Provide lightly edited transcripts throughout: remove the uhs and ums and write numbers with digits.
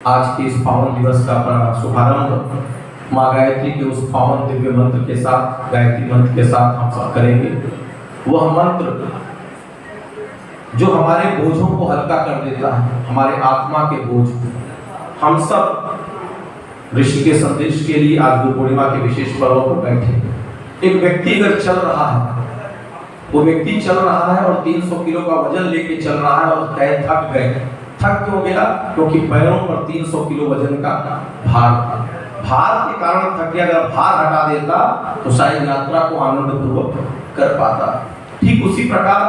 आज के इस पावन दिवस का अपना शुभारंभ माँ गायत्री के उस पावन दिव्य मंत्र के साथ, गायत्री मंत्र के साथ हम सब करेंगे। वह मंत्र जो हमारे बोझों को हल्का कर देता है, हमारे आत्मा के बोझ। हम सब ऋषि के संदेश के लिए आज गुरु पूर्णिमा के विशेष पर्व पर बैठे। एक व्यक्ति अगर चल रहा है, वो व्यक्ति चल रहा है और 300 किलो का वजन लेके चल रहा है और थक गए। थक क्यों गया? क्योंकि पैरों पर 300 किलो वजन का भार था। भार के कारण थक गया। अगर भार हटा देता तो शायद यात्रा को आनंद पूर्वक कर पाता। ठीक उसी प्रकार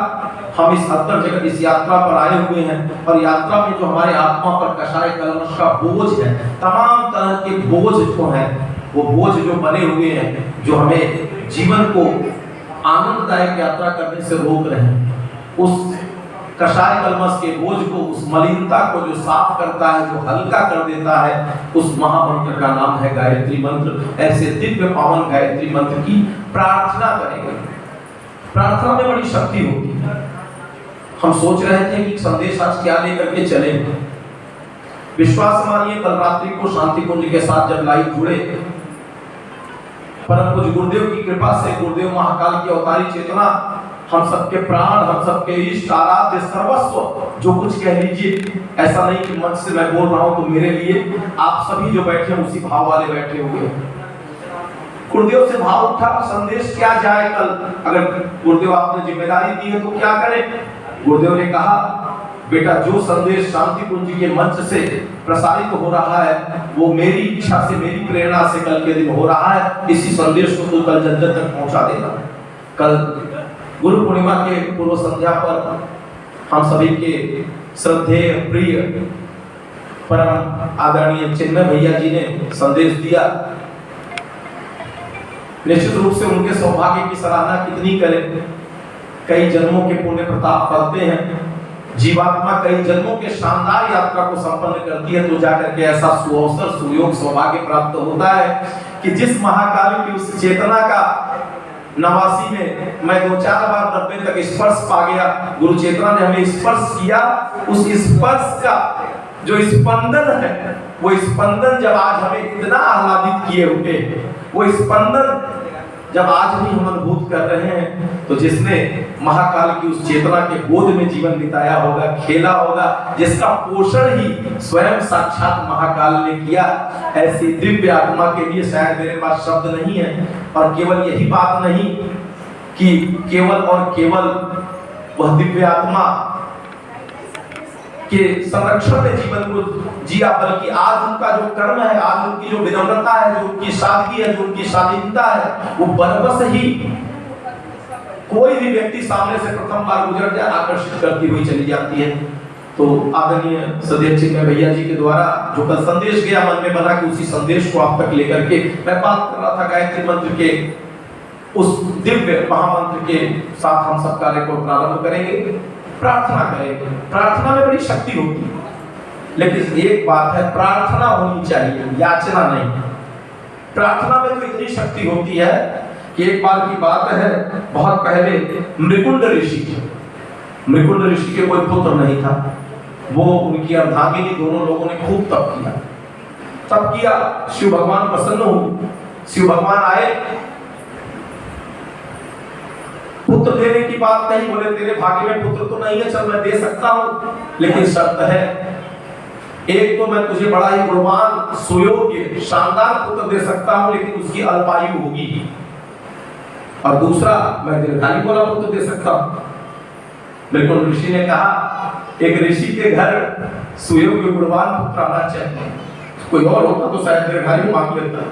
हम इस अंतर जगत इस यात्रा पर आए हुए हैं और यात्रा में जो हमारे आत्मा पर कषाय कलमश का बोझ है, तमाम तरह के बोझ जो हैं, वो बोझ जो बने हुए हैं, जो हमें जीवन को आनंददायक यात्रा करने से रोक रहे हैं, उस कषाय कलमश के बोझ को, उस मलिनता को जो साफ करता है, जो हल्का कर देता है, उस महामंत्र का नाम है गायत्री मंत्र। ऐसे दिव्य पावन गायत्री मंत्र की प्रार्थना करेंगे। प्रार्थना में बड़ी शक्ति होती है। हम सोच रहे थे कि संदेश आज क्या लेकर के चले। विश्वास मानिए, कल रात्रि को शांति कुंज के साथ जब लाइव जुड़े, परम पूज्य गुरुदेव की कृपा से, गुरुदेव महाकाल की अवतारी चेतना, हम सबके प्राण, हम सबके इष्ट, आराध्य, सर्वस्व, जो कुछ कह लीजिए। ऐसा नहीं कि मन से मैं बोल रहा हूं तो मेरे लिए, आप सभी जो बैठे हैं उसी भाव वाले बैठे हुए। गुरुदेव से भाव उठा, संदेश क्या जाए कल, अगर गुरुदेव आपने जिम्मेदारी दी है तो क्या करें। गुरुदेव ने कहा, बेटा जो संदेश शांति कुंज के मंच से प्रसारित हो रहा है, वो मेरी इच्छा से, मेरी प्रेरणा से कल के दिन हो रहा है। इसी संदेश को तो कल जन जन तक पहुंचा देना। कल गुरु पूर्णिमा के पूर्व संध्या पर हम सभी के श्रद्धेय प्रिय परम आदरणीय चिन्मय भैया जी ने संदेश दिया। निश्चित रूप से उनके सौभाग्य की सराहना कितनी करें। कई जन्मों के पुण्य प्रताप करते हैं, जीवात्मा कई जन्मों के शानदार यात्रा को संपन्न करती है, तो जाकर के ऐसा सुअवसर, सुयोग, सौभाग्य प्राप्त होता है कि जिस महाकाल की उस चेतना का नवासी में मैं 2-4 बार 90 तक स्पर्श पा गया। गुरु चेतना ने हमें स्पर्श किया। उस स्पर्श का जो स्पंदन है, वो स्पंदन जब आज हमें इतना आह्लादित किए हुए, वो स्पंदन जब आज भी हम अनुभूत कर रहे हैं, तो जिसने महाकाल की उस चेतना के गोद में जीवन बिताया होगा, खेला होगा, जिसका पोषण ही स्वयं साक्षात महाकाल ने किया, ऐसी दिव्य आत्मा के लिए शायद मेरे पास शब्द नहीं है। और केवल यही बात नहीं कि केवल और केवल वह दिव्य आत्मा के संरक्षण में जीवन को जिया, बल्कि आज उनका जो कर्म है, आज उनकी जो विनम्रता है, जो उनकी सादगी है, जो उनकी शालीनता है, वो बरबस ही कोई भी व्यक्ति सामने से प्रथम बार गुजर जाए आकर्षित करती हुई चली जाती है। तो आदरणीय सदैव चिन्मय भैया जी के द्वारा जो कल संदेश गया, मन में बना कि उसी संदेश को आप तक लेकर के मैं बात कर रहा था। गायत्री मंत्र के उस दिव्य महामंत्र के साथ हम सब कार्य को प्रारंभ करेंगे, प्रार्थना करेंगे। प्रार्थना में बड़ी शक्ति होती है, लेकिन एक बात है, प्रार्थना होनी चाहिए, याचना नहीं। प्रार्थना में तो इतनी शक्ति होती है कि एक बार की बात है, बहुत पहले मृकुंड ऋषि थे। मृकुंड ऋषि के कोई पुत्र नहीं था। वो उनकी अर्धांगिनी, दोनों लोगों ने खूब तप किया। तप किया, शिव भगवान प्रसन्न हुए। शिव भगवान आए, पुत्र देने की बात कही। बोले तेरे भाग्य में पुत्र तो नहीं है, चल मैं दे सकता हूं, लेकिन शर्त है, एक तो मैं तुझे बड़ा ही गुणवान, सुयोग्य, शानदार पुत्र दे सकता हूं, लेकिन उसकी अल्पायु होगी, और दूसरा मैं दीर्घायु वाला पुत्र दे सकता हूं। बिल्कुल ऋषि ने कहा, एक ऋषि के घर सुयोग्य गुणवान पुत्र आना चाहिए। कोई और होता तो शायद दीर्घायु मांग लेता,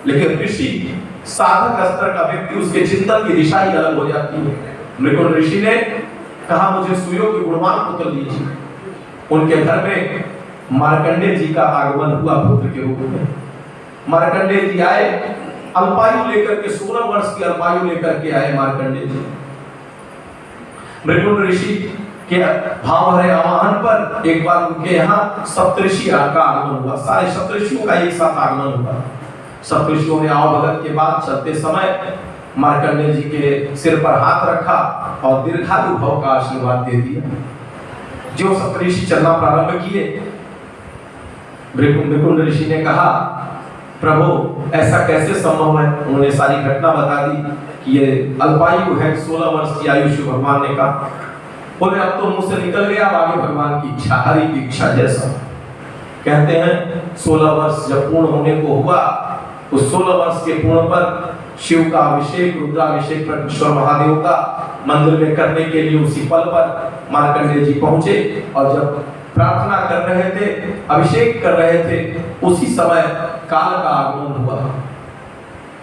लेकिन ऋषि साधक स्तर का व्यक्ति, उसके चिंतन की दिशा ही अलग हो जाती है। मृकुंड ऋषि ने कहा, मुझे सुयोग्य गुणवान पुत्र दीजिए। उनके घर में मार्कंडेय जी का आगमन हुआ पुत्र के रूप में। मार्कंडेय जी आए, अल्पायु लेकर के, 16 वर्ष की अल्पायु लेकर के आए मार्कंडेय जी। मृकुंड ऋषि के भाव भरे आवाहन पर एक बार उनके यहाँ सप्तऋषि का आगमन हुआ। सारे सप्तऋषियों का एक साथ आगमन हुआ। सप्तऋषियों ने आओ भगत के बाद चलते समय मार्कंडेय जी के सिर पर हाथ रखा और दीर्घायु भव का आशीर्वाद दे दिया। जो सप्तऋषि चलना प्रारंभ किए, भृगु ऋषि ने कहा, प्रभु ऐसा कैसे संभव है? उन्होंने सारी घटना बता दी कि ये अल्पायु है, 16 वर्ष की आयु शिव भगवान ने कहा। बोले अब तो मुंह से निकल गया, अब आगे भगवान की इच्छा, हरि की इच्छा जैसा। कहते हैं 16 वर्ष जब पूर्ण होने को हुआ, उस 16 वर्ष के पूर्ण पर शिव का अभिषेक, रुद्राभिषेक प्रभुश्वर महादेव का मंदिर में करने के लिए उसी पल पर मार्कंडेय जी पहुंचे। और जब प्रार्थना कर रहे थे, अभिषेक कर रहे थे, उसी समय काल का आगमन हुआ।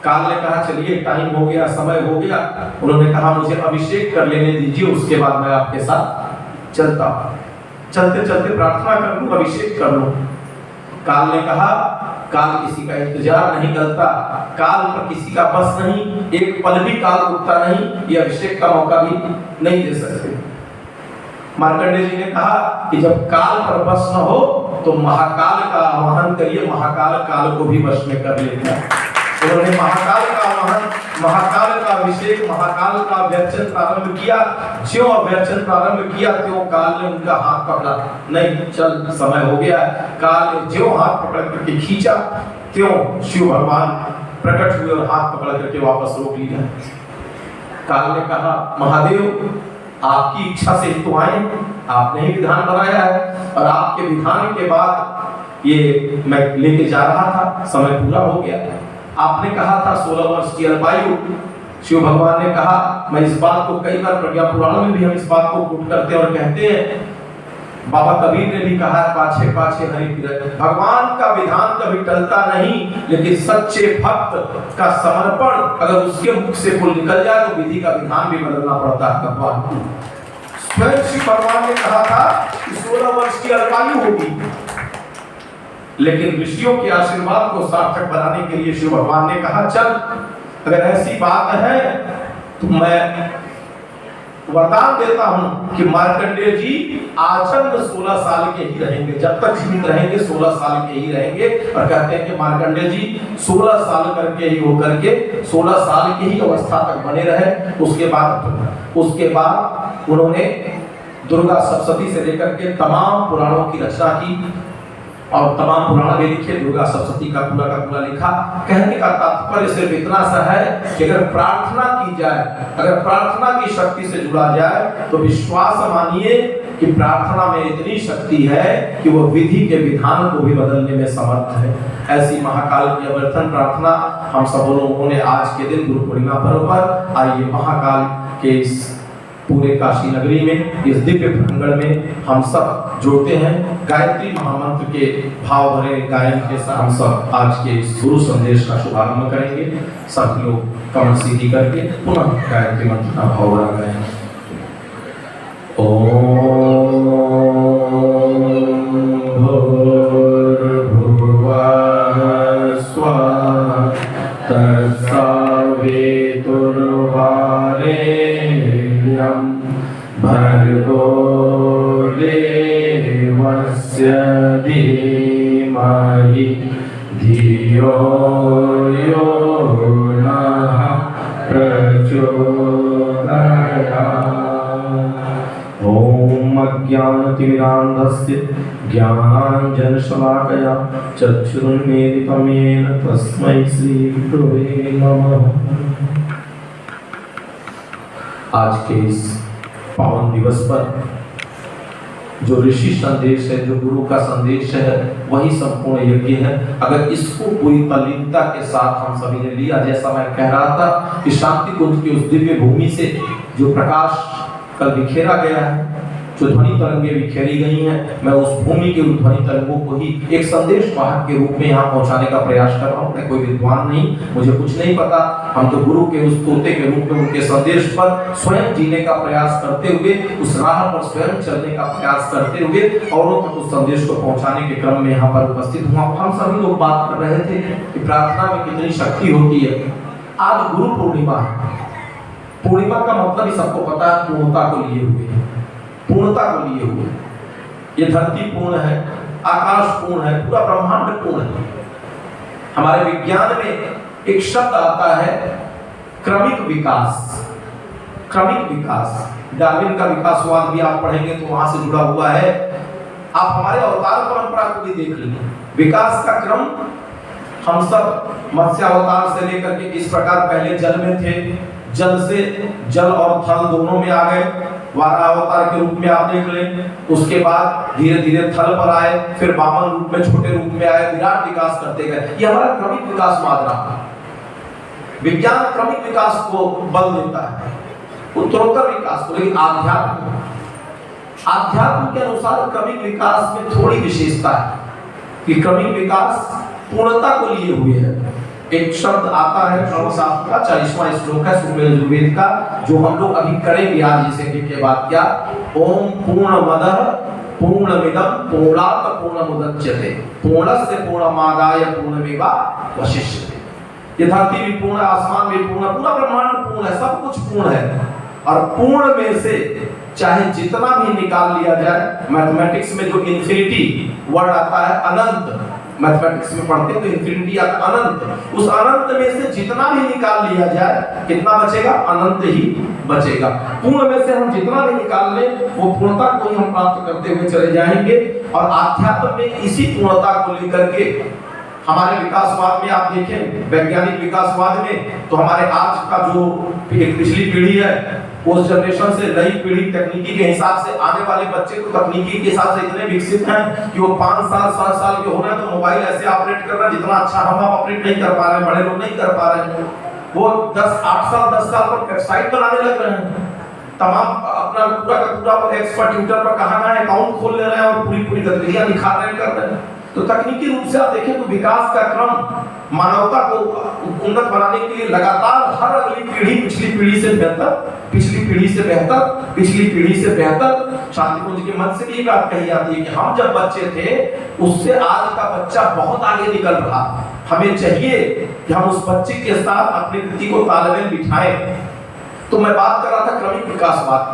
काल ने कहा चलिए टाइम हो गया, समय हो गया। उन्होंने कहा मुझे अभिषेक कर लेने दीजिए, उसके बाद मैं आपके साथ चलता। चलते चलते प्रार्थना कर लूं, अभिषेक कर लूं। काल ने कहा काल किसी का इंतजार नहीं करता, काल पर किसी का बस नहीं, एक पल भी काल रुकता नहीं, ये अभिषेक का मौका भी नहीं दे सकते। मार्कंडेय जी ने कहा कि जब काल पर बस न हो तो महाकाल का आवाहन करिए, महाकाल काल को भी वश में कर लेता है। उन्होंने महाकाल का आवाहन, महाकाल का अभिषेक, महाकाल का अभ्यर्चन प्रारंभ किया। ज्यों अभ्यर्चन प्रारंभ किया त्यों काल ने उनका हाथ पकड़ा, नहीं चल समय हो गया। काल ने ज्यों हाथ पकड़ करके खींचा त्यों शिव भगवान प्रकट हुए और हाथ पकड़ करके वापस रोक लिया। काल ने कहा महादेव आपकी इच्छा से ही तो आए, आपने ही विधान बनाया है और आपके विधान के बाद ये मैं लेके जा रहा था, समय पूरा हो गया। आपने कहा था 16 वर्ष की अल्पायु। शिव भगवान ने कहा, मैं इस बात को कई बार प्रज्ञा पुराण में भी हम इस बात को कोट करते हैं और कहते हैं, बाबा कबीर ने भी कहा है, पाछे पाछे हरि फिरत। भगवान का विधान कभी टलता नहीं, लेकिन सच्चे भक्त का समर्पण अगर उसके मुख से फूल निकल जाए तो विधि का विधान भी बदलना पड़ता है। भगवान स्वयं शिव भगवान ने कहा था कि 16 वर्ष की अल्पायु होगी, लेकिन ऋषियों के आशीर्वाद को सार्थक बनाने के लिए शिव भगवान ने कहा चल अगर ऐसी बात है तो मैं वरदान देता हूं कि मार्कंडेय जी आजन्म 16 साल के ही रहेंगे, जब तक जीवित रहेंगे 16 साल के ही रहेंगे। और कहते हैं कि मार्कंडेय जी 16 साल करके ही होकर के 16 साल की ही अवस्था तक बने रहे। उसके बाद उन्होंने दुर्गा सप्तशती से लेकर के तमाम पुराणों की रचना की और तमाम पुराण में लिखे, दुर्गा सप्तशती का पूरा लिखा। कहने का तात्पर्य सिर्फ इतना सा है कि अगर प्रार्थना की जाए, अगर प्रार्थना की शक्ति से जुड़ा जाए तो विश्वास मानिए कि प्रार्थना में इतनी शक्ति है कि वो विधि के विधान को भी बदलने में समर्थ है। ऐसी महाकाल की अभ्यर्थन प्रार्थना हम सब लोगों ने आज के दिन गुरु पूर्णिमा पर्व पर, आइए महाकाल के इस पूरे काशी नगरी में, इस दिव्य प्रांगण में हम सब जोड़ते हैं। गायत्री महामंत्र के भाव भरे गायन के साथ हम सब आज के इस गुरु संदेश का शुभारंभ करेंगे। सब लोग कमर सीधी करके पुनः गायत्री मंत्र का भाव भरा गायन। ओम भूर्भुवः स्वः तत्सवितुर्वरेण्यं भर्गो देवस्य धीमहि धियो यो नः प्रचोदयात्। ओम अज्ञानतिमिरान्धस्य ज्ञानाञ्जनशलाकया चक्षुरुन्मीलितं येन तस्मै श्रीगुरवे नमः। आज के इस पावन दिवस पर जो ऋषि संदेश है, जो गुरु का संदेश है, वही संपूर्ण यज्ञ है। अगर इसको पूरी तल्लीनता के साथ हम सभी ने लिया, जैसा मैं कह रहा था कि शांति कुंज की उस दिव्य भूमि से जो प्रकाश कल बिखेरा गया है, जो ध्वनि तरंगे बिखेरी गई हैं, मैं उस भूमि के उस ध्वनि तरंगों को ही एक संदेश वाहक के रूप में यहाँ पहुँचाने का प्रयास कर रहा हूँ। मैं कोई विद्वान नहीं, मुझे कुछ नहीं पता। हम तो गुरु के उस तोते के रूप में उनके संदेश पर स्वयं जीने का प्रयास करते हुए, उस राह पर स्वयं चलने का प्रयास करते हुए औरों तक उस संदेश को पहुँचाने के क्रम में यहाँ पर उपस्थित हुआ। हम सभी लोग बात कर रहे थे कि प्रार्थना में कितनी शक्ति होती है। आज गुरु पूर्णिमा है। पूर्णिमा का मतलब ही सबको पता है, पूर्णता को लिए हुए, पूर्णता को लिए हुए। ये धरती पूर्ण है, आकाश पूर्ण है, पूरा ब्रह्मांड पूर्ण है। हमारे विज्ञान में एक शब्द आता है क्रमिक विकास। क्रमिक विकास, डार्विन का विकासवाद भी आप पढ़ेंगे तो वहां से जुड़ा हुआ है। आप हमारे अवतार परंपरा को भी देख लीजिए। विकास का क्रम हम सब मत्स्य अवतार से लेकर के इस प्रकार पहले जल में थे, जल से जल और थल दोनों में आ गए, वारा अवतार के रूप में आप देख लें। उसके बाद धीरे धीरे थल पर आए, फिर वामन रूप में छोटे रूप में आए, विराट विकास करते गए। ये हमारा क्रमिक विकास माद रहा है। विज्ञान क्रमिक विकास को बल देता है, उत्तरोत्तर विकास को। लेकिन आध्यात्म के अनुसार क्रमिक विकास में थोड़ी विशेषता है कि क्रमिक विकास पूर्णता को लिए हुए है। एक शब्द आता है धर्मशास्त्र का 40वां श्लोक है सुमेध यजुर्वेद का, जो हम लोग अभी करेंगे आज इसे के बाद। क्या? ओम पूर्णमदः पूर्णमिदं पूर्णात् पूर्णमुदच्यते पूर्णस्य पूर्णमादाय पूर्णमेवावशिष्यते। ये धरती भी पूर्ण, आसमान भी पूर्ण, पूरा ब्रह्मांड पूर्ण है, सब कुछ पूर्ण है। और पूर्ण में से चाहे जितना भी निकाल लिया जाए, मैथमेटिक्स में जो इन्फिनिटी वर्ड आता है, अनंत, मैथमेटिक्स में पढ़ते हैं तो इन्फिनिटी आता है अनंत, उस अनंत में से जितना भी निकाल लिया जाए कितना बचेगा? अनंत ही बचेगा। पूर्ण में से हम जितना भी निकाल लें वो पूर्णता को ही हम प्राप्त करते हुए चले जाएंगे। और आध्यात्म में इसी पूर्णता को लेकर के हमारे विकासवाद में आप देखें, वैज्ञानिक विकासवाद में, तो हमारे आज का जो पिछली पीढ़ी है उस जनरेशन से नई पीढ़ी तकनीकी के हिसाब से आने वाले बच्चे तो तकनीकी के हिसाब से इतने विकसित हैं कि वो 5 साल 7 साल के हो रहे हैं तो मोबाइल ऐसे ऑपरेट कर रहे हैं जितना अच्छा हम ऑपरेट नहीं कर पा रहे हैं, बड़े लोग नहीं कर पा रहे हैं। वो 8 साल पर वेबसाइट बनाने लग रहे हैं, तमाम अपना पूरा का पूरा एक्सपर्ट ट्विटर पर कहां अकाउंट खोल ले रहे हैं और पूरी गतिविधियां दिखा रहे हैं, कर रहे हैं। तो तकनीकी रूप से आप देखें तो विकास का क्रम मानवता को उन्नत बनाने के लिए लगातार हर अगली पीढ़ी पिछली पीढ़ी से बेहतर, पिछली पीढ़ी से बेहतर, पिछली पीढ़ी से बेहतर। शांतिकुंज के मन से भी बात कही जाती है कि हम जब बच्चे थे उससे आज का बच्चा बहुत आगे निकल रहा। हमें चाहिए कि हम उस बच्चे के साथ अपनी कृति को तालमेल बिठाएं। तो मैं बात कर रहा था क्रमिक विकासवाद।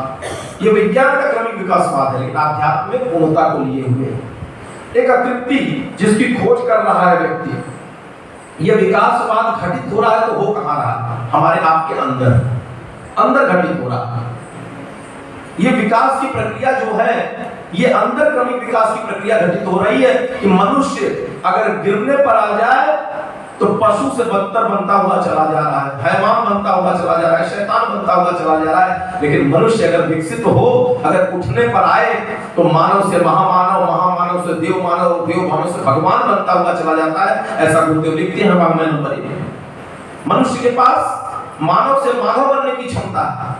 ये विज्ञान का क्रमिक विकासवाद है, लेकिन आध्यात्म में पूर्णता को लिए हुए एक अतृप्ति जिसकी खोज कर रहा है व्यक्ति। यह विकासवाद घटित हो रहा है तो हो कहां रहा? हमारे आपके अंदर घटित हो रहा है। ये विकास की प्रक्रिया जो है, ये अंदर क्रमिक विकास की प्रक्रिया घटित हो रही है कि मनुष्य अगर गिरने पर आ जाए तो पशु से बदतर बनता हुआ चला जा रहा है, हैवान बनता हुआ चला जा रहा है, शैतान बनता हुआ चला जा रहा है। लेकिन मनुष्य अगर विकसित हो, अगर उठने पर आए तो मानव से महामानव, महामानव से देव मानव, देव मानव से भगवान बनता हुआ चला जाता है। ऐसा गुरुदेव लिखते हैं वाङ्मय नंबर 1। मनुष्य के पास मानव से मानव बनने की क्षमता है,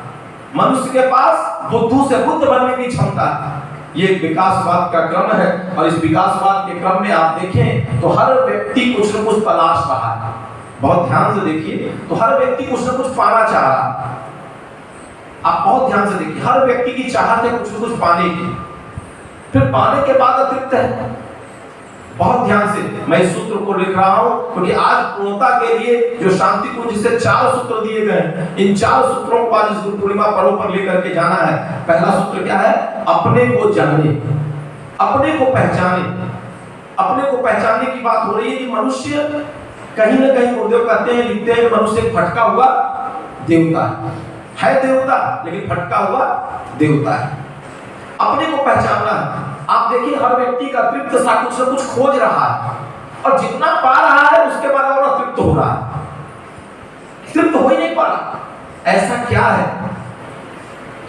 मनुष्य के पास बुद्धू से बुद्ध बनने की क्षमता है। ये विकासवाद का क्रम है। और इस विकासवाद के क्रम में आप देखें तो हर व्यक्ति कुछ न कुछ तलाश रहा है। बहुत ध्यान से देखिए, तो हर व्यक्ति कुछ न कुछ पाना चाह रहा है। आप बहुत ध्यान से देखिए, हर व्यक्ति की चाहत है कुछ न कुछ पाने की, फिर पाने के बाद अतृप्त है। बहुत ध्यान से मैं इस सूत्र को लिख रहा हूं क्योंकि आज पूर्णता के लिए जो शांतिकुंज से 4 सूत्र दिए गए हैं, इन 4 सूत्रों को आज इस गुरु पूर्णिमा पर्व पर लेकर के जाना है। पहला सूत्र क्या है? अपने को जाने, अपने को पहचाने। अपने को पहचानने की बात हो रही है कि मनुष्य कहीं ना कहीं गुरुदेव कहते हैं, लिखते हैं, मनुष्य भटका हुआ देवता है, देवता लेकिन भटका हुआ देवता है। अपने को पहचानना है। आप देखिए हर व्यक्ति का तृप्त सा कुछ न कुछ खोज रहा है और जितना पा रहा है उसके बाद और तृप्त हो रहा है, तृप्त हो ही नहीं पा रहा। ऐसा क्या है?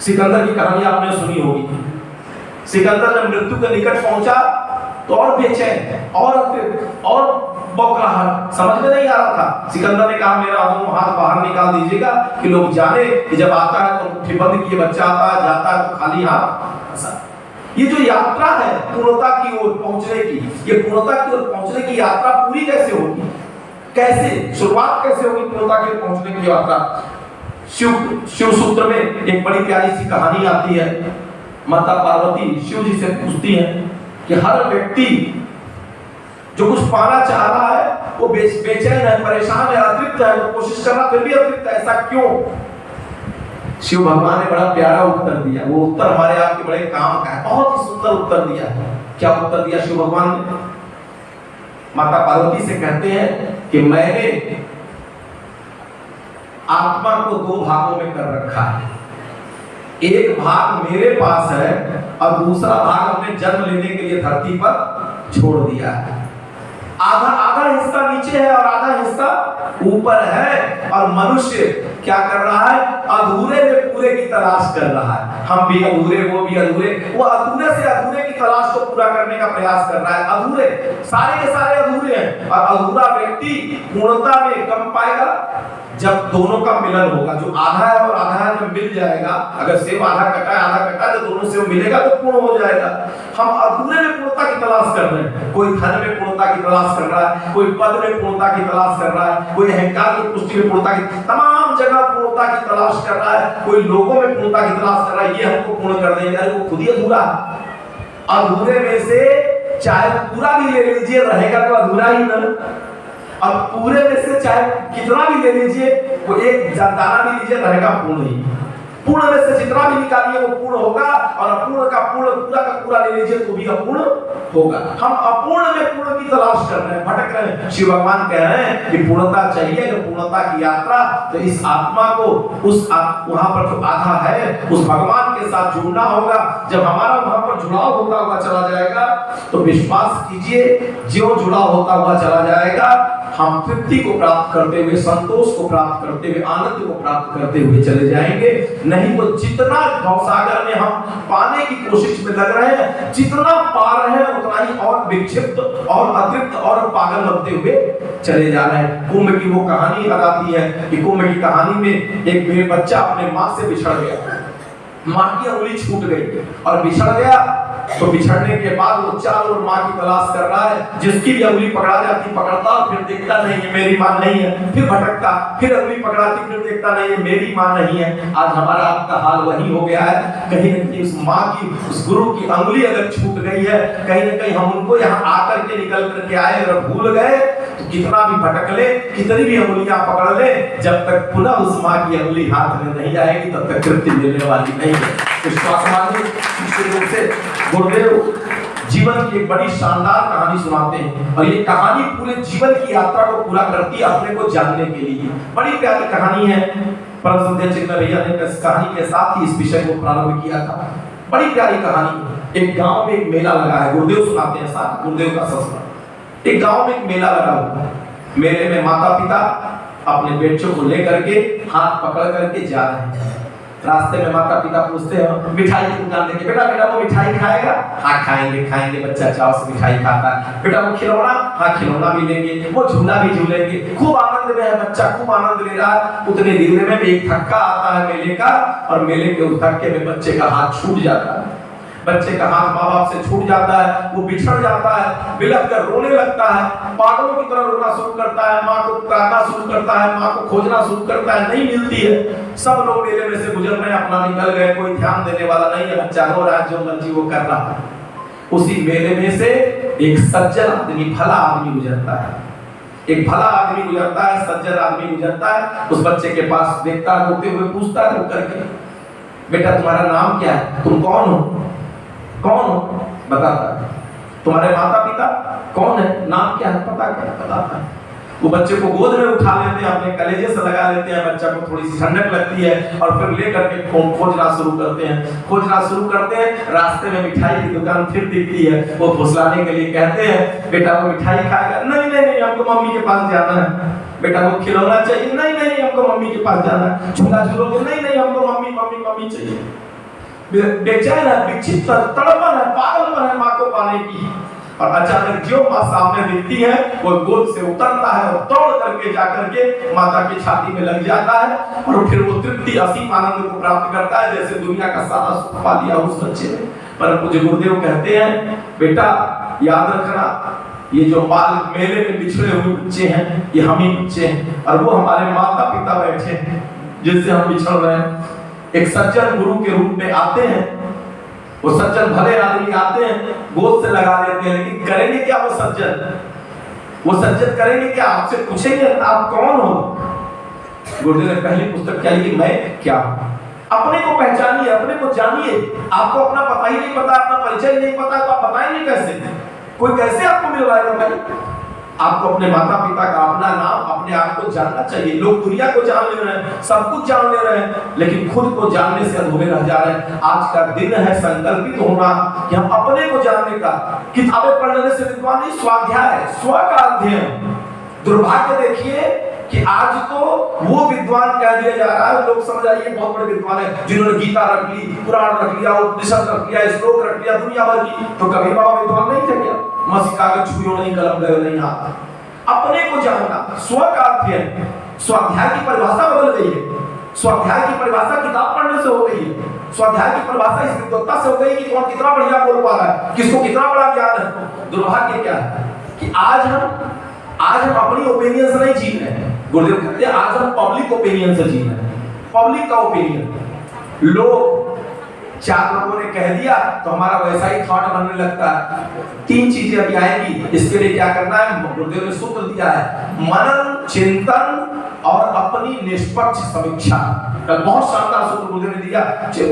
सिकंदर की कहानी आपने सुनी होगी। सिकंदर जब मृत्यु के निकट पहुंचा तो और बेचैन और अतृप्त और बौखलाहट, समझ में नहीं आ रहा था। सिकंदर ने कहा मेरा दोनों हाथ बाहर निकाल दीजिएगा कि लोग जाने कि जब आता है तो मुट्ठी बंद किए बच्चा आता है, जाता है तो खाली हाथ। ऐसा ये जो यात्रा है पूर्णता की ओर पहुंचने की, ये पूर्णता की ओर पहुंचने की यात्रा पूरी कैसे होगी? कैसे शुरुआत कैसे होगी पूर्णता की ओर पहुंचने की यात्रा? शिव सूत्र में एक बड़ी प्यारी सी कहानी आती है। माता पार्वती शिव जी से पूछती हैं कि हर व्यक्ति जो कुछ पाना चाह रहा है वो बेचैन है, परेशान है, अतृप्त है, वो कोशिश कर रहा फिर भी अतृप्त है, ऐसा क्यों? शिव भगवान ने बड़ा प्यारा उत्तर दिया। वो उत्तर हमारे आपके बड़े काम का है, बहुत ही सुंदर उत्तर दिया है। क्या उत्तर दिया शिव भगवान ने? माता पार्वती से कहते हैं कि मैंने आत्मा को 2 भागों में कर रखा है। एक भाग मेरे पास है और दूसरा भाग अपने जन्म लेने के लिए धरती पर छोड़ दिया है। आधा आधा हिस्सा नीचे है और आधा हिस्सा ऊपर है। और मनुष्य क्या कर रहा है? अधूरे में पूरे की तलाश कर रहा है। हम भी अधूरे, वो भी अधूरे, वो अधूरे से अधूरे की तलाश को पूरा करने का प्रयास कर रहा है। अधूरे, सारे के सारे अधूरे हैं। और अधूरा व्यक्ति पूर्णता में कब पाएगा? जब दोनों का मिलन होगा। जो आधा है और आधा है जब मिल जाएगा, अगर सेब आधा कटा है आधा कटा है, तो दोनों से मिलेगा तो पूर्ण हो जाएगा। हम अधूरे में पूर्णता की तलाश कर रहे हैं। कोई धन में पूर्णता की तलाश कर रहा है, कोई पद में पूर्णता की तलाश कर रहा है, कोई अहंकार की पुष्टि में पूर्णता की, तमाम जगह पूर्णता की तलाश कर रहा है, कोई लोगों में पूर्णता की तलाश कर रहा है। ये हमको पूर्ण कर देंगे, वो खुद ही अधूरा। अधूरे में से चाहे पूरा भी ले लीजिए, रहेगा तो अधूरा ही ना। अब पूरे में से चाहे कितना भी ले लीजिए, वो एक दाना भी लीजिए, रहेगा पूर्ण ही। पूर्ण में से जितना भी निकालिए वो पूर्ण होगा, और अपूर्ण का पूर्ण, पूरा का पूरा ले लीजिए तो भी अपूर्ण होगा। हम अपूर्ण में पूर्ण की तलाश कर रहे हैं, भटक रहे हैं। शिव भगवान कह रहे हैं कि पूर्णता चाहिए, जो पूर्णता की यात्रा, तो इस आत्मा को उस वहां पर जो आधा है उस भगवान के साथ जुड़ना होगा। जब हमारा वहां पर जुड़ाव होता हुआ चला जाएगा तो विश्वास कीजिए, जो जुड़ाव होता हुआ चला जाएगा, हम तृप्ति को प्राप्त करते हुए, संतोष को प्राप्त करते हुए, आनंद को प्राप्त करते हुए चले जाएंगे। नहीं तो जितना भवसागर में हम पाने की कोशिश में लग रहे हैं, जितना पा रहे हैं उतना ही और विक्षिप्त और अतृप्त और पागल बनते हुए चले जा रहे हैं। कुंभ की वो कहानी याद आती है कि कुंभ की कहानी में एक बच्चा अपने माँ से बिछड़ गया, माँ की उंगली छूट गई और बिछड़ गया। तो बिछड़ने के बाद वो चारों ओर माँ की तलाश कर रहा है, जिसकी भी उंगली पकड़ा जाती पकड़ता, और फिर देखता नहीं है मेरी माँ नहीं है, फिर भटकता, फिर उंगली पकड़ाती, फिर देखता नहीं है मेरी माँ नहीं है। आज हमारा आपका हाल वही हो गया है। कहीं न कहीं उस माँ की, उस गुरु की उंगली अगर छूट गई है, कहीं न कहीं हम उनको यहाँ आकर के निकल करके आए और भूल गए, तो कितना भी भटक ले, कितनी भी उंगलियां पकड़ ले, जब तक पुनः उस माँ की उंगली हाथ में नहीं आएगी तब तक तृप्ति मिलने वाली नहीं है। गुरुदेव जीवन की एक बड़ी शानदार कहानी सुनाते हैं, और ये कहानी पूरे जीवन की यात्रा को पूरा करती है अपने को जानने के लिए। बड़ी प्यारी कहानी है। परम श्रद्धेय चिन्मय भैया ने इस कहानी के साथ ही इस विषय को प्रारंभ किया था। बड़ी प्यारी कहानी। एक गांव में एक मेला लगा है, गुरुदेव सुनाते हैं साथ, गुरुदेव का ससुर। एक गांव में एक मेला लगा हुआ है। मेले में माता पिता अपने बच्चों को लेकर के हाथ पकड़ करके जा रहे हैं। रास्ते में माता पिता पूछते हैं, मिठाई की दुकान देखे, बेटा बेटा वो मिठाई खाएगा? हाँ खाएंगे खाएंगे, बच्चा चाव से मिठाई खाता है। बेटा वो खिलौना? हाँ खिलौना भी लेंगे। वो झूला भी झूलेंगे। खूब आनंद में है बच्चा, खूब आनंद ले रहा है। उतने दिन में एक धक्का आता है मेले का, और मेले के उस धक्के में बच्चे का हाथ छूट जाता है। बच्चे का हाथ माँ बाप से छूट जाता है, वो बिछड़ जाता है, बिलख कर रोने लगता है, पागलों की तरह रोना शुरू करता है, माँ को पुकारना शुरू करता है, माँ को खोजना शुरू करता है, नहीं मिलती है। सब लोग मेले में से गुजर रहे हैं, अपना निकल गए, कोई ध्यान देने वाला नहीं है, बच्चा रो रहा है, जो मर्जी वो कर रहा है। उसी मेले में से एक सज्जन आदमी, भला आदमी गुजरता है। एक भला आदमी गुजरता है, सज्जन आदमी गुजरता है। उस बच्चे के पास देखता है, रोते हुए पूछता है, रुक करके, बेटा तुम्हारा नाम क्या है? तुम कौन हो? कौन हो? बताता है। तुम्हारे माता पिता कौन है? नाम क्या है? पता क्या? बताता है। वो बच्चे को गोद में उठा लेते हैं, अपने कलेजे से लगा लेते हैं, बच्चा को थोड़ी सी ठंडक लगती है, और फिर ले करके खोजना शुरू करते हैं। खोजना शुरू करते हैं, रास्ते में मिठाई की दुकान फिर दिखती है। वो फुसलाने के लिए कहते हैं, बेटा वो मिठाई खाएगा? नहीं नहीं नहीं, हमको मम्मी के पास जाना है। बेटा वो खिलौना चाहिए? नहीं नहीं, हमको मम्मी के पास जाना है। झूला झूलोगे? नहीं नहीं, हमको मम्मी मम्मी मम्मी चाहिए। बेचैन है, विक्षिप्त है, तड़पन है, पागलपन है माँ को पाने की। और अचानक जो माँ सामने दिखती है, वो गोद से उतरता है और दौड़ करके जाकर के माता की छाती में लग जाता है, और फिर वो तृप्ति, असीम आनंद को प्राप्त करता है, जैसे दुनिया का सारा सुख पा लिया उस बच्चे ने। पर मुझे गुरुदेव कहते हैं, बेटा याद रखना, ये जो बाल मेले में बिछड़े हुए बच्चे हैं, ये हम ही बच्चे हैं, और वो हमारे माता पिता बैठे हैं जिससे हम बिछड़ रहे हैं। एक सज्जन गुरु के रूप में आते हैं, वो सज्जन भले आदमी आते हैं, गोद से लगा लेते हैं, लेकिन करेंगे क्या वो सज्जन? वो सज्जन करेंगे क्या? आपसे पूछेंगे आप कौन हो? गुरुदेव ने पहली पुस्तक क्या लिखी? मैं क्या हूं। अपने को पहचानिए, अपने को जानिए। आपको अपना पता ही नहीं पता, अपना परिचय नहीं पता, तो आप बताएंगे कैसे? कोई कैसे आपको मिलवाएगा भाई? आपको अपने माता पिता का, अपना नाम, अपने आप को जानना चाहिए। लोग दुनिया को जान ले रहे हैं, सब कुछ जान ले रहे हैं, लेकिन खुद को जानने से अधूरे रह जा रहे हैं। आज का दिन है संकल्पित होना कि हम अपने को जानने का। किताबें पढ़ने से विद्वान नहीं, स्वाध्याय, स्व का अध्ययन। दुर्भाग्य देखिए कि आज तो वो विद्वान कह दिया जा रहा है, लोग समझ आइए बहुत बड़े विद्वान है जिन्होंने गीता रख ली, पुराण रख लिया, उपनिषद रख लिया, श्लोक रख लिया, दुनिया भर की। तो कभी बाबा विद्वान नहीं थे क्या? मसी कागज छुओ नहीं, कलम गयो नहीं हाथ। अपने को जानना, स्व का अध्ययन। स्वाध्याय की परिभाषा बदल गई है। स्वाध्याय की परिभाषा किताब पढ़ने से हो गई है। स्वाध्याय की परिभाषा इस विद्वत्ता से हो गई कि कौन कितना बढ़िया बोल पा रहा है, किसको कितना बड़ा ज्ञान है। दुर्भाग्य क्या है कि आज हम अपनी ओपिनियन से नहीं जी रहे हैं। गुरुदेव कहते हैं आज हम पब्लिक ओपिनियन से जी रहे हैं। पब्लिक का ओपिनियन, लोग, चार लोगों ने कह दिया तो हमारा वैसा ही थॉट बनने लगता है। तीन चीजें अभी आएंगी, इसके लिए क्या करना है? गुरुदेव ने सूत्र दिया है, मनन, चिंतन और अपनी निष्पक्ष समीक्षा। बहुत शानदार सूत्र गुरुदेव ने दिया।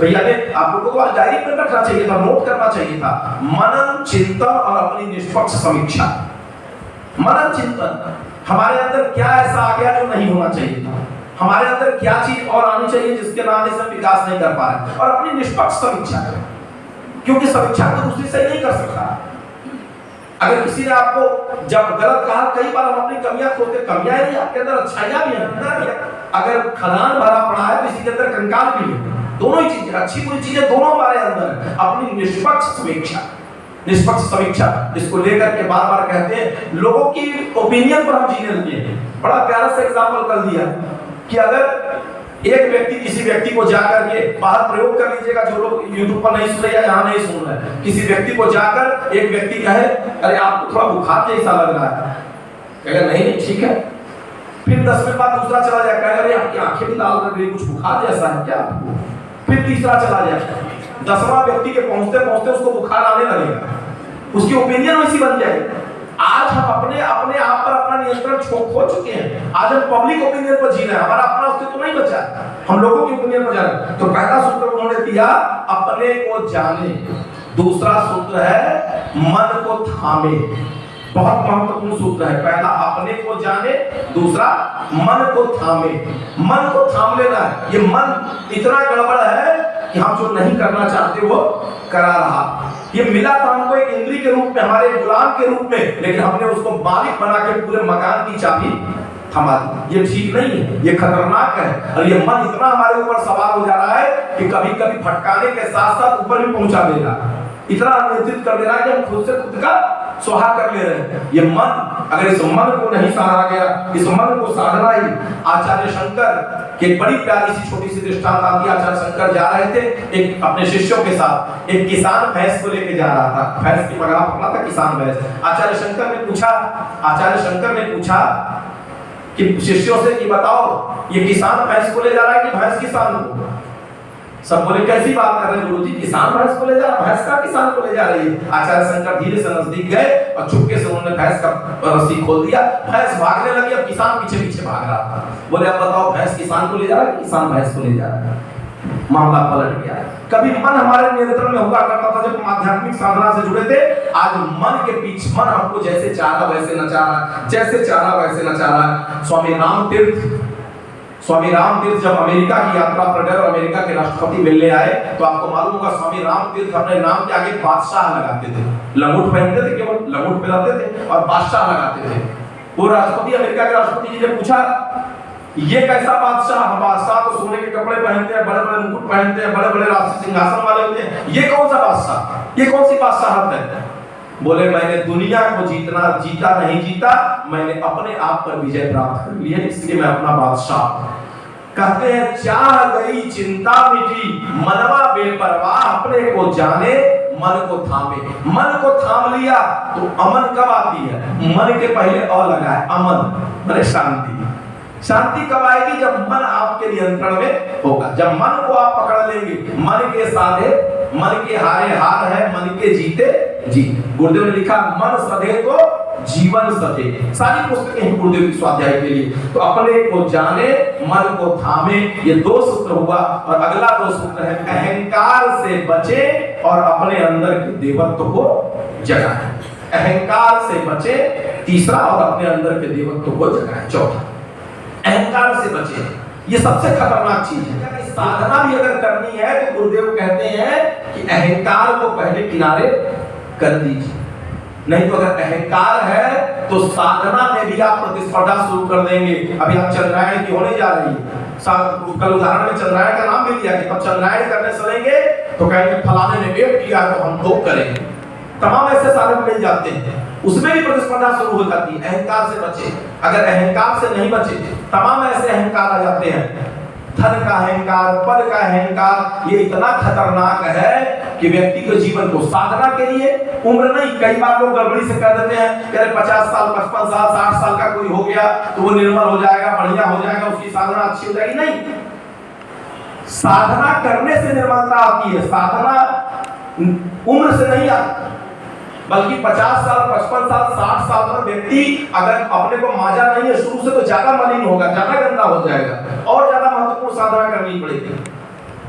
भैया ने आप लोगों को डायरी में रखना चाहिए था, नोट करना चाहिए था। मनन, चिंतन और अपनी निष्पक्ष समीक्षा। मनन चिंतन, हमारे अंदर क्या ऐसा आ गया जो नहीं होना चाहिए था, हमारे अंदर क्या चीज और आनी चाहिए जिसके ना आने से विकास नहीं कर पा रहे, और अपनी निष्पक्ष समीक्षा करें, क्योंकि समीक्षा तो दूसरी से नहीं कर सकता। अगर किसी ने आपको जब गलत कहा, कई बार हम अपनी कमियां खोजते, कमियां नहीं, आपके अंदर अच्छाइयां भी हैं। अगर खदान भरा पड़ा है तो इसी के अंदर कंकाल भी है। दोनों ही चीजें, अच्छी बुरी चीजें दोनों हमारे अंदर है। अपनी निष्पक्ष समीक्षा, निष्पक्ष समीक्षा इसको लेकर के बार बार कहते हैं। लोगों की ओपिनियन पर हम जीने लगे। बड़ा प्यारा सा एग्जांपल कर दिया कि अगर एक व्यक्ति किसी व्यक्ति को जाकर के, बाहर प्रयोग कर लीजिएगा जो लोग YouTube पर नहीं सुन रहे या यहाँ नहीं सुन रहे, किसी व्यक्ति को जाकर एक व्यक्ति कहे अरे आपको थोड़ा बुखार जैसा लग रहा है, कहेगा नहीं ठीक है। फिर 10 मिनट बाद दूसरा चला जाए, कहेगा अरे आपकी आंखें भी लाल लग रही, कुछ बुखार जैसा है क्या आपको? फिर तीसरा चला जाए, 10वां व्यक्ति के पहुंचते पहुंचते उसको बुखार आने लगेगा, उसकी ओपिनियन वैसी बन जाएगी। आज हम अपने आप पर अपना नियंत्रण खो चुके हैं। आज हम पब्लिक ओपिनियन पर जी रहे हैं, हमारा अपना अस्तित्व तो नहीं बचा, हम लोगों की ओपिनियन पर जा रहे हैं। तो पहला सूत्र उन्होंने दिया अपने को जाने, दूसरा सूत्र है मन को थामे। बहुत महत्वपूर्ण सूत्र है। पहला अपने को जाने, दूसरा मन को थामे। मन को थाम लेना है। ये मन इतना गड़बड़ है कि हम जो नहीं करना चाहते वो करा रहा। ये मिला था हमको एक इंद्री के रूप में, हमारे गुलाम के रूप में, लेकिन हमने उसको मालिक बना के पूरे मकान की चाबी थमा दी। ये ठीक नहीं है, ये खतरनाक है। और ये मन इतना हमारे ऊपर सवार हो जा रहा है कि कभी कभी फटकाने के साथ साथ ऊपर भी पहुंचा देगा, इतना नियंत्रित कर दे रहा है कि हम खुद से खुद का सुहा कर ले रहे हैं। ये मन, अगर इस मन को नहीं सहारा गया, इस मन को साधना ही। आचार्य शंकर की एक बड़ी प्यारी सी छोटी सी दृष्टांत आती है। आचार्य शंकर जा रहे थे एक अपने शिष्यों के साथ, एक किसान भैंस को लेके जा रहा था, भैंस की पगड़ा पकड़ा था किसान भैंस। आचार्य शंकर ने पूछा कि शिष्यों से कि बताओ ये किसान भैंस को ले जा रहा है कि भैंस किसान को? सब बोले कैसी बात कर रहे हैं गुरुजी, किसान भैंस को ले जा, भैंस का किसान को ले जा रही है। आचार्य शंकर धीरे से नजदीक गए और चुपके से उन्होंने भैंस का रस्सी खोल दिया। भैंस भागने लगी, अब किसान पीछे पीछे भाग रहा था। बोले अब बताओ भैंस किसान को ले जा रहा है, किसान भैंस को ले जा रहा है? मामला पलट गया। कभी मन हमारे नियंत्रण में हुआ करता था जब हम आध्यात्मिक साधना से जुड़े थे। आज मन के पीछे, मन हमको जैसे चाह रहा वैसे नचा रहा, जैसे चाह रहा वैसे नचा रहा। स्वामी राम तीर्थ जब अमेरिका की यात्रा पर गए और अमेरिका के राष्ट्रपति मिलने आए, तो आपको मालूम होगा स्वामी राम तीर्थ अपने नाम के आगे बादशाह लगाते थे। लंगोट पहनते थे, केवल लंगोट पहनाते थे और बादशाह लगाते थे। वो राष्ट्रपति, अमेरिका के राष्ट्रपति जी ने पूछा ये कैसा बादशाह? बादशाह तो सोने के कपड़े पहनते हैं, बड़े बड़े मुकुट पहनते हैं, बड़े बड़े राष्ट्रीय सिंहासन वाले होते हैं, ये कौन सा बादशाह, ये कौन सी बादशाहत है? बोले मैंने दुनिया को जीता नहीं जीता, मैंने अपने आप पर विजय प्राप्त कर लिया, इसलिए मैं अपना बादशाह। कहते हैं चाह गई चिंता मिटी, मनवा बेपरवाह, अपने को जाने मन को थामे। मन को थाम लिया तो अमन कब आती है? मन के पहले अ लगा है, अमन माने शांति। शांति कब आएगी? जब मन आपके नियंत्रण में होगा, जब मन को आप पकड़ लेंगे। मन के साधे मन के हारे हार है, मन के जीते जीत। गुरुदेव ने लिखा मन सधे तो जीवन सधे। सारी पुस्तकें हैं गुरुदेव की स्वाध्याय के लिए। तो अपने को जाने, मन को थामे, ये दो सूत्र हुआ। और अगला दो सूत्र है अहंकार से बचे और अपने अंदर के देवत्व को जगाए। अहंकार से बचे तीसरा और अपने अंदर के देवत्व को जगाए। चौथा, अहंकार से बचे। ये सबसे खतरनाक चीज है। साधना भी अगर करनी है तो गुरुदेव कहते हैं कि अहंकार को पहले किनारे कर दीजिए, नहीं तो अगर अहंकार है तो साधना में भी आप प्रतिस्पर्धा शुरू कर देंगे। अभी आप चंद्रायण की होने जा रही है, कल उदाहरण में चंद्रायण का नाम भी लिया कि अब चंद्रायण करने चलेंगे तो कहेंगे फलाने ने एक किया तो हम दो करेंगे। तमाम ऐसे साधन मिल जाते हैं, उसमें भी प्रतिस्पर्धा शुरू हो जाती है। अहंकार से बचे। अगर अहंकार से नहीं बचे, तमाम ऐसे अहंकार आ जाते हैं, धन का अहंकार, पद का अहंकार, ये इतना खतरनाक है कि व्यक्ति के जीवन को साधना के लिए उम्र नहीं, कई बार लोग गड़बड़ी से कह देते हैं कि अरे 50 साल 55 साल 60 साल का कोई हो गया तो वो निर्मल हो जाएगा, बढ़िया हो जाएगा, उसकी साधना अच्छी हो जाएगी। नहीं, साधना करने से निर्मलता आती है, साधना उम्र से नहीं आती, बल्कि 50 साल 55 साल 60 साल पर व्यक्ति अगर अपने को मांझा नहीं है शुरू से तो ज्यादा मलिन होगा, ज्यादा गंदा हो जाएगा और ज्यादा महत्वपूर्ण साधना करनी पड़ेगी।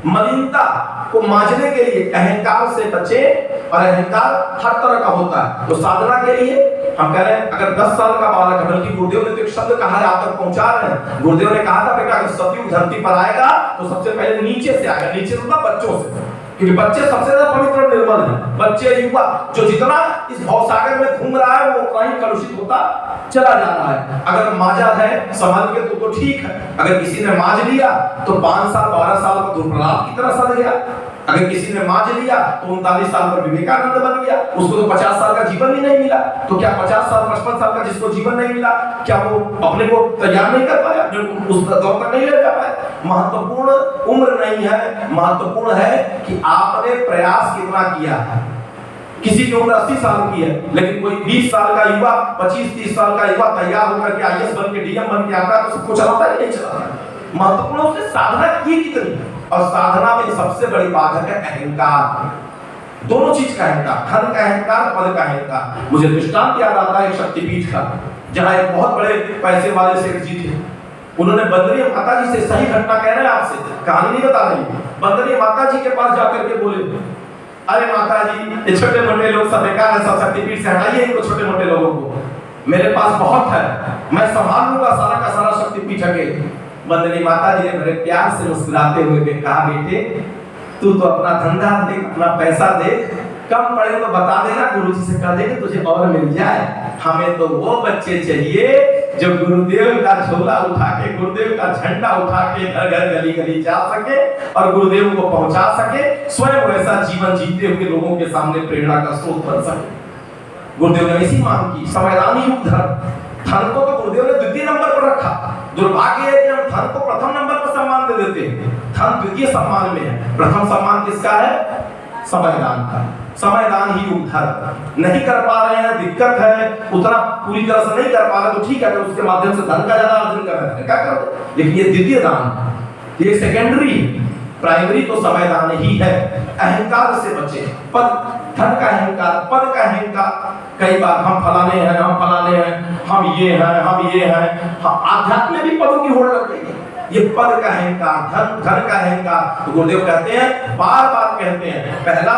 मलिनता को मांझने के लिए अहंकार से बचे, और अहंकार हर तरह का होता है। तो साधना के लिए हम कह रहे हैं अगर 10 साल का बालक है, बल्कि गुरुदेव ने तो एक शब्द कहा है, आप तक पहुंचा रहे हैं। गुरुदेव ने कहा था बेटा अगर सतयुग धरती पर आएगा तो सबसे पहले नीचे से आएगा, नीचे से बच्चों से, क्योंकि बच्चे सबसे ज्यादा पवित्र और निर्मल हैं। बच्चे युवा जो जितना इस भवसागर में घूम रहा है वो उतना ही कलुषित होता चला जा रहा है। अगर मांझा है संभाल के तो ठीक है, अगर किसी ने मांझ लिया तो 5 साल 12 साल का दुर्प्रलाप की तरह सड़ गया। अगर किसी ने मांझ लिया तो 39 साल पर विवेकानंद बन गया, उसको तो 50 साल का जीवन भी नहीं मिला। तो क्या 50 साल 55 साल का जिसको जीवन नहीं मिला, क्या वो अपने को तैयार नहीं कर पाया, उस दौर तक नहीं ले जा पाया? महत्वपूर्ण उम्र नहीं है, महत्वपूर्ण है कि आपने प्रयास कितना किया है। किसी की उम्र 80 साल की है, लेकिन कोई 20 साल का युवा 25-30 साल का युवा तैयार होकर के आईएएस बन के डीएम बन के आता है तो सबको चलाता है नहीं चलाता। महत्वपूर्ण उसने साधना की कितनी, और साधना में सबसे बड़ी बात है अहंकार। दोनों चीज का अहंकार, धन का अहंकार, पद का अहंकार। मुझे दृष्टांत याद आता है एक शक्तिपीठ का, जहां एक बहुत बड़े पैसे वाले सेठ जी थे। उन्होंने बंदरी माता जी से, सही घटना कह रहे हैं आपसे, कहानी नहीं बता रही, बंदरी माता जी के पास जाकर के बोले अरे माता जी ये छोटे मोटे लोग सब बेकार है, सब शक्तिपीठ से हटाइए इनको, छोटे मोटे लोगों को, मेरे पास बहुत है, मैं संभाल लूंगा सारा का सारा शक्तिपीठ के। बंदरी माता जी ने बड़े प्यार से मुस्कुराते हुए कहा बेटे तू तो अपना धंधा देख, अपना पैसा देख, कम पड़े तो बता देना, गुरुजी से कह देंगे तुझे और मिल जाए। हमें तो वो बच्चे चाहिए जो गुरुदेव का झोला उठा के, गुरुदेव का झंडा उठा के घर घर गली गली जा सके और गुरुदेव को पहुंचा सके, स्वयं वैसा जीवन जीते हुए लोगों के सामने प्रेरणा का स्रोत बन सके। गुरुदेव ने ऐसी मांग की, संवैधानिक युग धन को तो गुरुदेव ने द्वितीय नंबर पर रखा। दुर्भाग्य है कि हम धन को प्रथम नंबर पर सम्मान दे देते हैं। धन द्वितीय सम्मान में है, प्रथम सम्मान किसका है? समयदान का। समयदान ही उद्धार नहीं कर पा रहे हैं, दिक्कत है, उतना पूरी तरह से नहीं कर पा रहे तो ठीक है, तो उसके माध्यम से धन का ज्यादा अर्जन कर रहे हैं, क्या कर, लेकिन ये द्वितीय दान, ये सेकेंडरी, प्राइमरी तो समयदान ही है। अहंकार से बचे, पद, धन का अहंकार, पद का अहंकार। कई बार हम फलाने हैं, हम फलाने हैं, हम ये हैं, हम ये हैं, आध्यात्म में भी पदों की होड़ लग गई। ये पद का अहंकार, धन का अहंकार। तो गुरुदेव कहते हैं, बार बार कहते हैं, पहला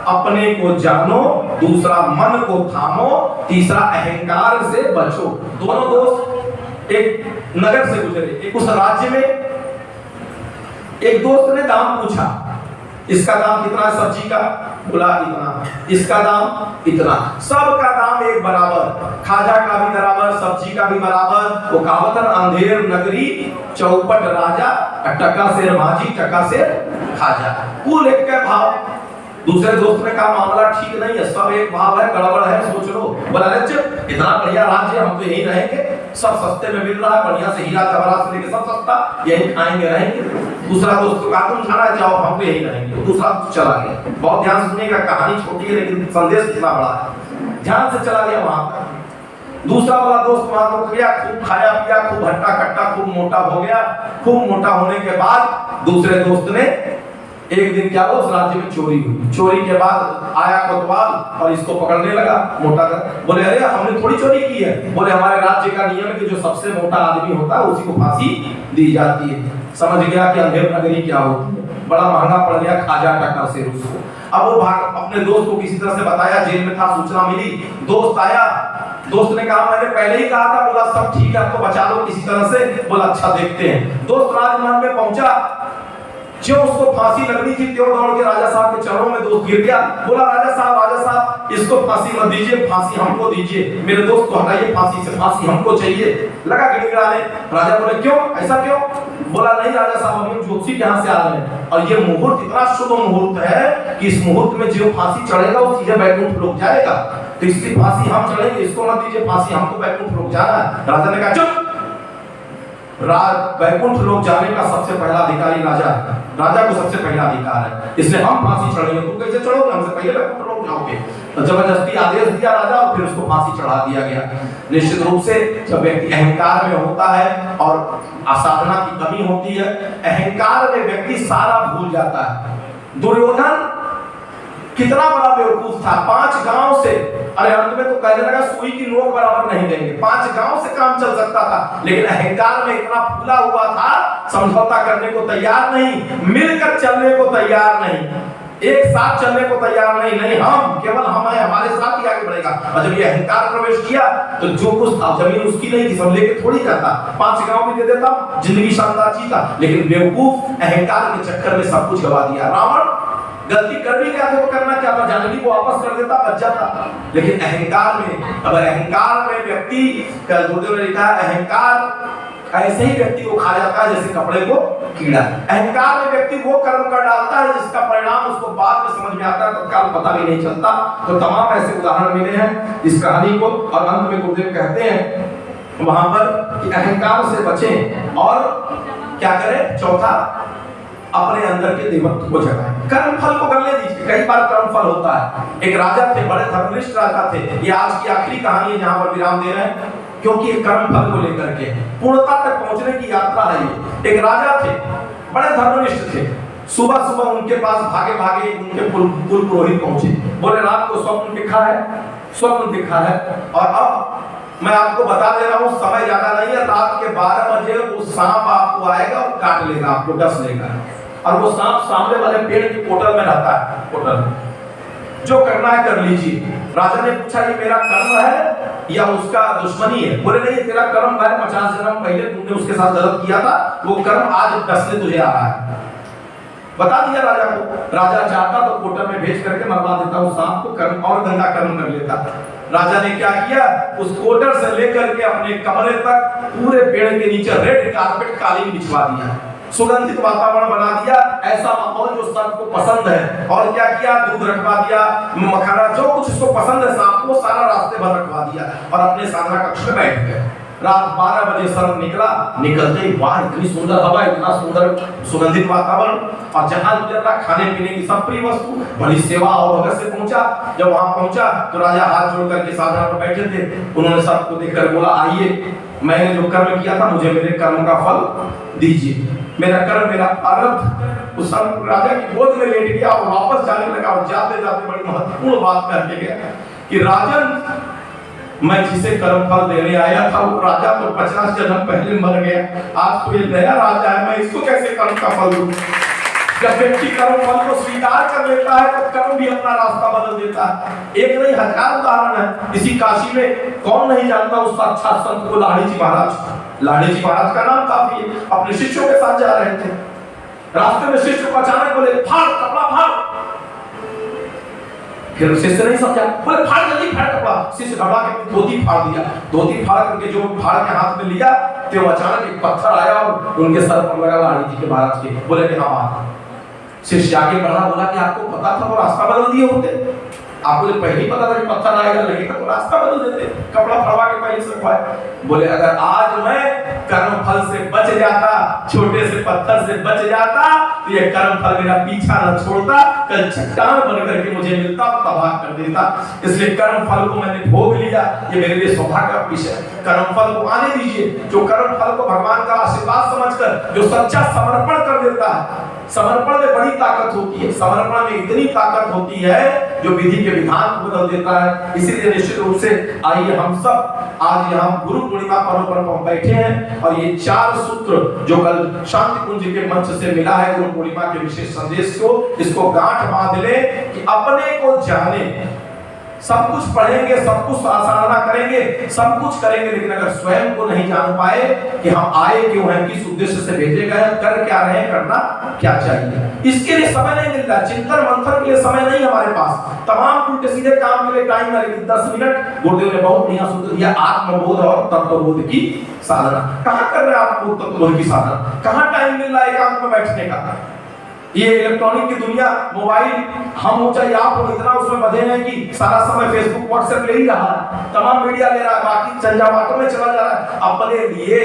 अपने को जानो, दूसरा मन को थामो, तीसरा अहंकार से बचो। दोनों दोस्त एक नगर से गुजरे, उस राज्य में एक दोस्त ने दाम पूछा, इसका दाम कितना है सब्जी का? बोला इतना, इसका दाम इतना, सबका दाम एक बराबर, खाजा का भी बराबर, सब्जी का भी बराबर। वो कहावत है, अंधेर नगरी चौपट राजा, टका से माझी टका से खाजा, कुल एक के भाव। दूसरे दोस्त ने कहा मामला ठीक नहीं है, सब एक भाव है, गड़बड़ है, सोच लो। बोला चुप, इतना बढ़िया राज्य, हम तो यही रहेंगे, सब सस्ते में मिल रहा है, बढ़िया से हीरा जवाहरात से लेके सब सस्ता, यही खाएंगे रहेंगे। दूसरा दोस्त को कहा तुम खाना जाओ, हम तो यही रहेंगे। दूसरा चला गया। बहुत ध्यान से सुनिएगा, कहानी छोटी है लेकिन संदेश कितना बड़ा है। ध्यान से चला गया वहां पर। दूसरा वाला दोस्त वहां रुक गया, खूब खाया पिया, खूब हट्टा कट्टा, खूब मोटा हो गया। खूब मोटा होने के बाद दूसरे दोस्त ने एक दिन क्या हुआ, उस राज्य में चोरी हुई। चोरी के बाद आया कोतवाल और इसको पकड़ने लगा, मोटा कर। बोले अरे हमने थोड़ी चोरी की है। बोले हमारे राज्य का नियम है कि जो सबसे मोटा आदमी होता है उसी को फांसी दी जाती है। समझ गया कि अंधेर नगरी क्या होती है। बड़ा महंगा पड़ गया खाजा टका से उसको। अब वो भाग अपने दोस्त को किसी तरह से बताया, जेल में था, सूचना मिली, दोस्त आया, दोस्त ने कहा मैंने पहले ही कहा था। बोला सब ठीक है, आपको बचा लो किसी तरह से। बोला अच्छा देखते हैं। दोस्त राजमहल में पहुंचा, जो उसको फांसी लगनी थी त्यों दौड़ के राजा साहब के चरणों में दोस्त गिर गया। बोला राजा साहब इसको फांसी मत दीजिए, फांसी हमको दीजिए, मेरे दोस्त को हटाइए फांसी से, फांसी हमको चाहिए। लगा गिड़गिड़ाने। राजा बोले क्यों, ऐसा क्यों? बोला नहीं राजा साहब, हम ज्योतिषी के यहाँ से आ रहे हैं और ये मुहूर्त इतना शुभ मुहूर्त है कि इस मुहूर्त में जो फांसी चढ़ेगा वो सीधे बैकुंठ लोक जाएगा, तो इसकी फांसी हम चढ़ेंगे, इसको मत दीजिए फांसी, हमको बैकुंठ लोक जाना है। राजा ने कहा चुप, बैकुंठ लोक जाने का सबसे पहला अधिकारी राजा है, राजा को सबसे पहला अधिकार है, इसलिए हम फांसी चढ़ेंगे। तुम कैसे चढ़ोगे, हमसे पहले बैकुंठ लोक जाओगे। तो जबरदस्ती आदेश दिया राजा और फिर उसको फांसी चढ़ा दिया गया। निश्चित रूप से जब व्यक्ति अहंकार में होता है और साधना की कमी होती है, अहंकार में व्यक्ति सारा भूल जाता है। दुर्योधन कितना बड़ा बेवकूफ था, 5 गांव से, अरे अंत में तो कहने लगा सुई की नोक बराबर नहीं देंगे, 5 गांव से काम चल सकता था, लेकिन अहंकार में इतना फूला हुआ था, समझौता करने को तैयार नहीं, मिलकर चलने को तैयार नहीं, एक साथ चलने को तैयार नहीं। नहीं, हम केवल हम हैं, हमारे साथ ही आगे बढ़ेगा। और जब ये अहंकार प्रवेश किया तो जो कुछ था जमीन उसकी नहीं थी, सब लेके थोड़ी जाता, 5 गांव भी दे देता, जिंदगी शानदार जीता, लेकिन बेवकूफ अहंकार के चक्कर में सब कुछ गवा दिया। रावण गलती कर भी गया तो करना क्या था, जानवी को वापस कर देता, बच जाता, लेकिन अहंकार में, अब अहंकार में व्यक्ति का गुरुदेव ने लिखा है, अहंकार ऐसे ही व्यक्ति को खा जाता है जैसे कपड़े को कीड़ा। अहंकार में व्यक्ति वो कर्म कर डालता है जिसका परिणाम उसको बाद में समझ में आता है, तत्काल पता भी नहीं चलता। तो तमाम ऐसे उदाहरण मिले हैं इस कहानी को, और अंत में गुरुदेव कहते हैं वहां पर कि अहंकार से बचें और क्या करें, चौथा अपने अंदर के देवत्व को जगाएं, कर्म फल को करने दीजिए। कई बार कर्म फल होता है। एक राजा थे, बड़े धर्मनिष्ठ राजा थे, ये आज की आखिरी कहानी है जहां पर विराम दे रहे हैं, क्योंकि ये कर्म फल को लेकर के पूर्णता तक पहुंचने की यात्रा है ये। एक राजा थे, बड़े धर्मनिष्ठ थे, सुबह सुबह उनके पास भागे भागे उनके कुल पुरोहित पहुंचे, बोले रात को स्वप्न दिखा है और अब मैं आपको बता दे रहा हूँ, समय ज्यादा नहीं है, रात के 12 बजे वो सांप आपको आएगा और काट लेगा, आपको डस लेगा, और वो सांप सामने वाले पेड़ की कोटल में रहता है, कोटल में, जो करना है कर लीजिए। राजा ने पूछा ये मेरा कर्म है या उसका दुश्मनी है? बोले नहीं, तेरा कर्म है, 50 जन्म पहले तुमने उसके साथ गलत किया था, वो कर्म आज डसने तुझे आ रहा है। बता दिया राजा को। राजा चाहता तो कोटल में भेज करके मरवा देता उस सांप को, कर्म और गंदा कर्म कर लेता। राजा ने क्या किया, उस कोटर से लेकर के अपने कमरे तक पूरे पेड़ के नीचे रेड कारपेट कालीन बिछवा दिया, सुगंधित वातावरण बना दिया, ऐसा माहौल जो सांप को पसंद है। और क्या किया, दूध रखवा दिया, मखाना, जो कुछ उसको पसंद है सांप को, सारा रास्ते भर रखवा दिया और अपने साधना कक्ष में बैठ गए। रात 12 बजे सर्प निकला, निकलते ही वाह इतनी सुंदर हवा, इतना सुंदर सुगंधित वातावरण, और जहां गुजरता खाने पीने की सब प्रिय वस्तु, बड़ी सेवा और भगत से पहुंचा। जब वहां पहुंचा तो राजा हाथ जोड़ करके साधना पर बैठे थे, उन्होंने सबको देखकर बोला आइए, मैंने जो कर्म किया था मुझे मेरे कर्म का फल दीजिए, मेरा कर्म मेरा प्रारब्ध। उस राजा की गोद में लेट गया और वापस जाने लगा, और जाते जाते बड़ी महत्वपूर्ण बात करके गया कि राजन, मैं जिसे कर्म फल देने आया था वो राजा तो 50 जन्म पहले मर गया, आज तो ये नया राजा है, मैं इसको कैसे कर्म का फल दूं? जब व्यक्ति कर्म फल को स्वीकार कर लेता है तो कर्म भी अपना रास्ता बदल देता है। एक नहीं 1000 उदाहरण है। इसी काशी में कौन नहीं जानता उस साक्षात संत को, लाड़ी जी महाराज। लाड़ी जी महाराज का नाम काफी है। अपने शिष्यों के साथ जा रहे थे, रास्ते में शिष्य को अचानक बोले फाड़ कपड़ा फाड़। फिर शिष्य नहीं समझा, बोले फाड़ जल्दी फाड़ कपड़ा। शिष्य घबरा के धोती फाड़ दिया। धोती फाड़ करके जो फाड़ के हाथ में लिया तो अचानक एक पत्थर आया और उनके सर पर लगा लाड़ी जी के महाराज के। बोले कि हाँ। शिष्य आगे बढ़ा, बोला कि आपको पता था वो रास्ता बदल दिए होते, आपको तो पहले ही पता था कि पत्थर आएगा, लगेगा तो रास्ता बदल देते, कपड़ा फड़वा के पहले से रखवाए। बोले अगर आज मैं कर्म फल से बच जाता, छोटे से पत्थर से बच जाता, तो ये कर्म फल मेरा पीछा न छोड़ता, कल चट्टान बन करके मुझे मिलता और तबाह कर देता। इसलिए कर्म फल को मैंने भोग लिया, ये मेरे लिए सौभाग्य का विषय है। कर्म फल को आने दीजिए। जो कर्म फल को भगवान का आशीर्वाद समझकर जो सच्चा समर्पण कर देता है, समर्पण में बड़ी ताकत होती है, समर्पण में इतनी ताकत होती है जो विधि के विधान को बदल देता है। इसीलिए निश्चित रूप से आइए हम सब आज यहाँ गुरु पूर्णिमा पर्व पर बैठे हैं और ये 4 सूत्र जो कल शांति कुंज के मंच से मिला है गुरु पूर्णिमा के विशेष संदेश को, इसको गांठ बांध ले कि अपने को जाने, सब कुछ पढ़ेंगे, सब कुछ साधना करेंगे, सब कुछ करेंगे, लेकिन अगर स्वयं को नहीं जान पाए कि हम आए क्यों हैं, किस उद्देश्य से भेजे गए, कर क्या रहे, करना क्या चाहिए, इसके लिए समय नहीं मिल रहा। चिंतन मंथन के लिए समय नहीं हमारे पास। तमाम उल्टे सीधे काम के लिए टाइम नहीं, 10 मिनट गुरुदेव ने बहुत बढ़िया सूत्र दिया, आत्मबोध और तत्वबोध की साधना। कहां कर रहे हैं आप लोग तत्वबोध की साधना? कहां टाइम मिल रहा है एकांत में बैठने का? ये इलेक्ट्रॉनिक की दुनिया, मोबाइल, हम हो चाहे आप हो, इतना उसमें बधे हैं कि सारा समय फेसबुक व्हाट्सएप ले ही रहा है, तमाम मीडिया ले रहा है, बाकी झंझावातों में चला जा रहा है। अपने लिए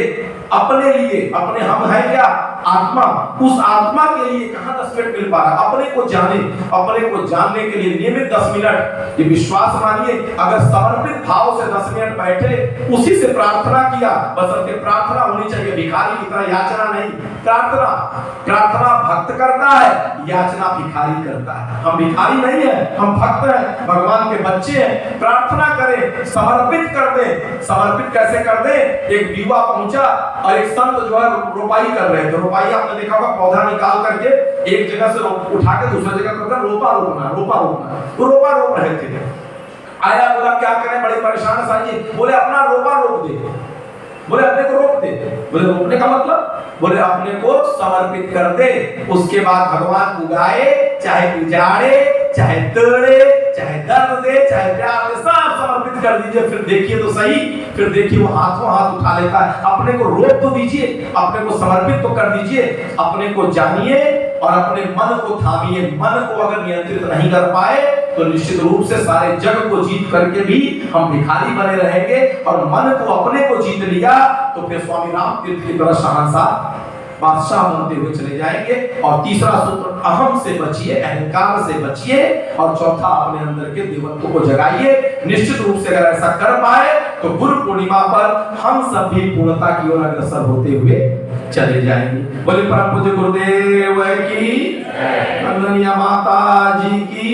अपने हम हैं क्या? आत्मा। उस आत्मा के लिए कहां 10 मिनट मिल पा रहा है? अपने को जाने, अपने को जानने के लिए नियमित 10 मिनट, ये विश्वास मानिए, अगर समर्पित भाव से 10 मिनट बैठे, उसी से प्रार्थना किया, बशर्ते प्रार्थना होनी चाहिए, भिखारी की तरह याचना नहीं। प्रार्थना भक्त करता है, याचना भिखारी करता है। हम भिखारी नहीं है, हम भक्त हैं, भगवान के बच्चे हैं। प्रार्थना करें, समर्पित कर दे। समर्पित कैसे कर दे? एक युवा पहुंचा और एक संत जो है रोपाई कर रहे थे। रोपाई आपने देखा होगा, पौधा निकाल करके एक जगह से उठा के दूसरी जगह कर रोपा रोपना, वो रोपा रोप रहे थे। आया, बोला क्या करें, बड़े परेशान साईं जी। बोले अपना रोपा रोप दे। बोले अपने को रोप दे। बोले रोपने का मतलब? बोले अपने को समर्पित कर दे, उसके बाद भगवान उगाए, चाहे उजाड़े, चाहे तोड़े, चाहे दर्द दे, चाहे प्यार दे, सब समर्पित कर दीजिए। फिर देखिए तो सही, फिर देखिए वो हाथों हाथ उठा लेता है। अपने को रोप तो दीजिए, अपने को समर्पित तो कर दीजिए, अपने को जानिए और अपने मन को थामिए। मन को अगर नियंत्रित नहीं कर पाए तो निश्चित रूप से सारे जग को जीत करके भी हम भिखारी बने रहेंगे। और मन को अपने को जीत लिया तो फिर स्वामी राम तीर्थ की तरह शहंशाह बादशाह बनते हुए चले जाएंगे। और तीसरा सूत्र, अहम से बचिए, अहंकार से बचिए। और चौथा, अपने अंदर के देवत्व को जगाइए। निश्चित रूप से अगर ऐसा कर पाए तो गुरु पूर्णिमा पर हम सब भी पूर्णता की ओर अग्रसर होते हुए चले जाएंगे। बोले परम पूज्य गुरुदेव की, वंदनीय माता जी की।